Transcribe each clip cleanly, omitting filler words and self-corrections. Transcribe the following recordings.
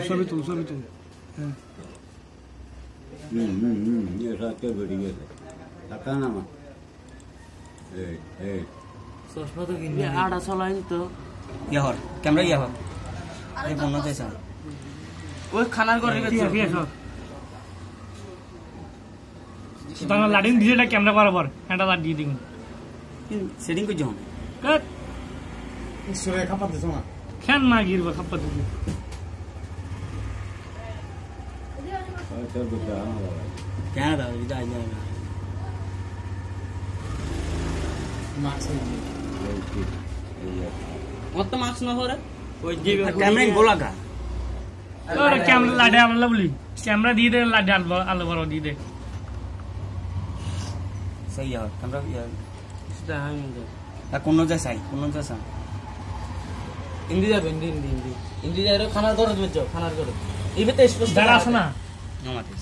ছবি তুল হ্যাঁ ये रात के बड़ी है आता ना मा চশমা তো কিনবি আড়া চলাই তো ইয়াহর ক্যামেরা ইয়াহর এই বন্ধ চাইছা ওই খানার ঘরে ঠিক আছে তাহলে লাডিং ডিজেটা ক্যামেরা বরাবর এটা লাড দিয়ে দিন সেটিং কই যাও কাট সুরে খাপা দিছ না খেন না গিরবা খাপা দিবি अच्छा बता কেন দাও এটা আই না মার্কস মত মার্কস না হরে ওই যে ক্যামেরা बोला का और कैमरा लाडे आलो बोली कैमरा दी दे लाडे आलो बरो दी दे सही है कैमरा यार সেটা আমি কোনো যাই কোনো যাসা হিন্দি যাবে হিন্দি যাবে খানার ঘরে যাও খানার ঘরে এইবে স্পষ্ট দাঁড়া আছে না আমাদের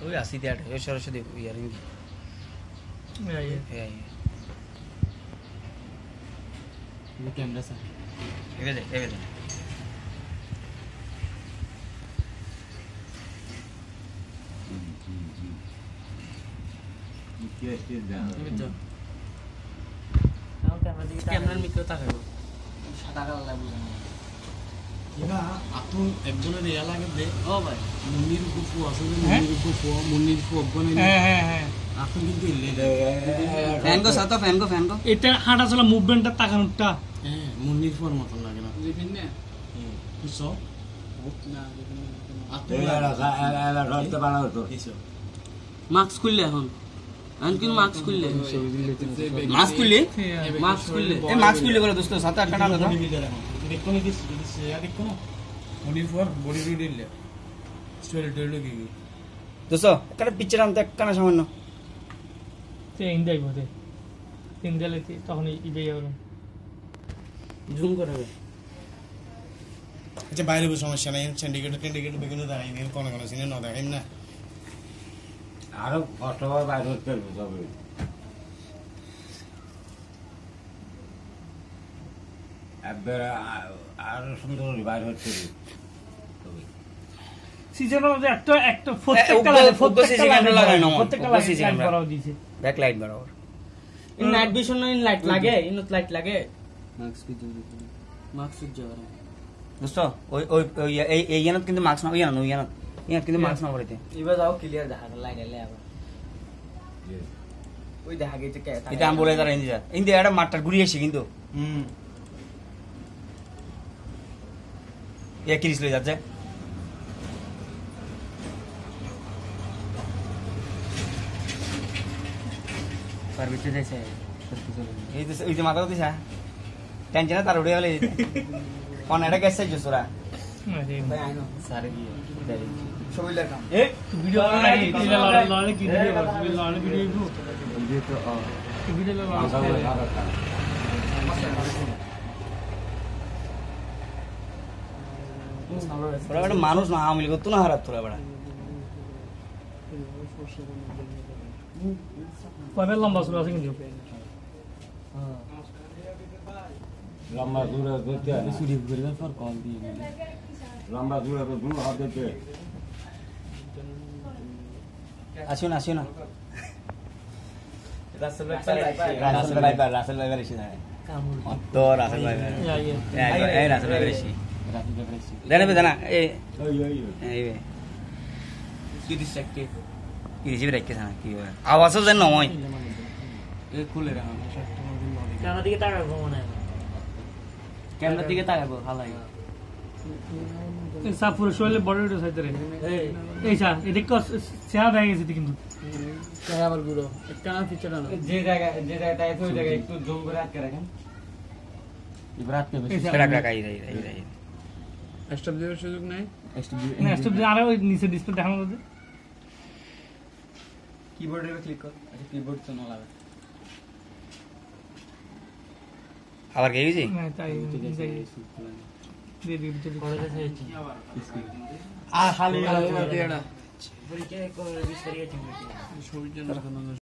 ওই আসি দিয়া ওই সরস্বতী ইয়ার হিন্দি এই ক্যামেরা সা এবে क्या स्टेज दा ক্যামেরার মিক্রো তাকাবো সাদা কালো লাগবে এরা আতুন একজনের ইয়া লাগে দে ও ভাই মুন্নির কুফু আছে মুন্নির কুফু অবনে হ্যাঁ আতুন কিন্তু ইলে ফ্যান কো সাথে ফ্যান কো এটা হাঁটা চলা মুভমেন্টটা তাকানোটা হ্যাঁ মুন্নির ফর মত লাগে না দেখেন না কিসো না আতুন एला रात बना तो কিসো মাস্ক খুললে এখন কিন্তু মাস্ক খুললে মাস্ক খুললে এ মাস্ক খুললে বলে দোস্ত সাথে একটা নাম দাও দেখো নি দিস দেখো না মুন্নির ফর বডি রিডিলে স্টোরি টেলো কি দোস্ত একটা পিকচার আনতে একটা সামান্য তে ইন্দাই বদে ইন্দালে তখন ইবে যাবে জুম করে আচ্ছা বাইরে সমস্যা নাই সিন্ডিকেট বেগুন দাঁড়াই নেই কোন সিনে না দেখাই না আরো কষ্টবার বাইরে হতে হবে একবার আরো সুন্দর বাইরে হতে সিজনের মধ্যে একটা প্রত্যেকটা ক্যামেরা লাগাই না প্রত্যেকটা লাইট করাও দিয়েছে ব্যাক লাইট বরাবর in night vision in light লাগে ইন লাইট লাগে মাস্ক কি জন্য মাস্ক যাওয়ার দোস্ত ওই এই ইয়ানত কিন্তু মাস্ক না ইয়ানত কিন্তু মাস্ক না পড়িতে এবার যাও ক্লিয়ার দেখা লাইট এলে আবার ওই দেখা গেছে কে এটা আমি বলে দাঁড়া ইন্দি একটা মাঠটা ঘুরিয়ে এসে কিন্তু কিরিস লয়ে যাচ্ছে পার ভিতরে যাইছে এই যে মাথা দিছা টেনশনে তার উড়ে গেলে কোন এটা গেছে জোসরা ভাই আইনো সারে গিয়ে ছবি লেখা ভিডিও লড়ে কি ভিডিও করছিস লড়ে ভিডিও তো ভিডিও ওরা মানুষ না আমিল করতো না হারাত তোরা বড় কবে লম্বা শুরু আছে কিন্তু लंबा दूर देते हैं सूर्य गुरुवार पर कॉल दिए लंबा दूर तो दूर हाथ देते আসুন রাসেল রাসেল ভাই এসে যায় তো রাসেল ভাই এই রাসেল ভাই এসে দেনা এই কি ডিস্ট্রাক্টে কি রিসিভ রাখতে না কি হয় আওয়াজও যেন নয় এ খুলে রাখা ক্যামেরা দিকে তাকাবো মনে হয় ক্যামেরা দিকে তাকাবো হালাই সব পুরো শরীরে বড় বড় সাইতে রে এই স্যার এটা কো চেহারা হয়ে গেছে কিন্তু আবার গুলো একটা না পিছনে না যে জায়গাটা আছে ওই জায়গায় একটু জুম করে আটকে রাখেন এবার আটকে বেশি রাখা এই এস্টাবলিশ সুযোগ নাই না স্টপ আর ওই নিচে ডিসপ্লে দেখানো দে কিবোর্ডে ক্লিক কর আচ্ছা কিবোর্ড তো না লাগে আবার কে গেছি না তাই দিয়ে করে দেখাই আর খালি পরীক্ষা করে বিস্তারিত ছবির জন্য